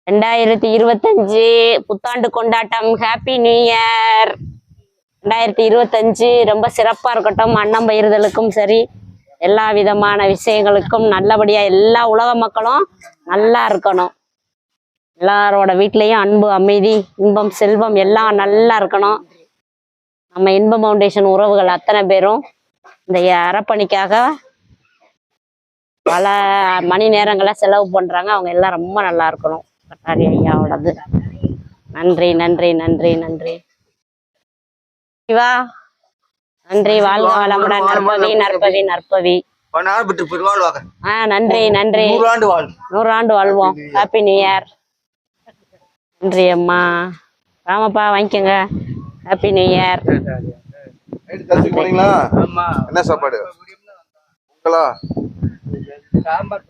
2025 புத்தாண்டு கொண்டாட்டம். Happy new year. 2025 ரொம்ப சிறப்பா இருக்கட்டும். அன்னம் பகிர்தலுக்கும் சரி, எல்லா விதமான விஷயங்களுக்கும் நல்லபடியா எல்லா உலக மக்களும் நல்லா இருக்கணும். எல்லாரோட வீட்லயும் அன்பு, அமைதி, இன்பம், செல்வம் எல்லாம் நல்லா இருக்கணும். நம்ம இன்பம் ஃபவுண்டேஷன் உறவுகள் அத்தனை பேரும் இந்த அறப்பணிக்காக பல மணி நேரங்களை செலவு பண்றாங்க. அவங்க எல்லாம் ரொம்ப நல்லா இருக்கணும். கட்டாரி ஐயாவோடது. நன்றி நன்றி நன்றி நன்றி சிவா. நன்றி. வாழ்க வளமுடன். நற்பவி நற்பவி நற்பவி. நன்றி நன்றி. 100 ஆண்டு வாழ்வோம். Happy new year. நன்றி அம்மா. ராமப்பா வாங்கிக்கோங்க. Happy new year. என்ன சாப்பாடு? சாம்பார்.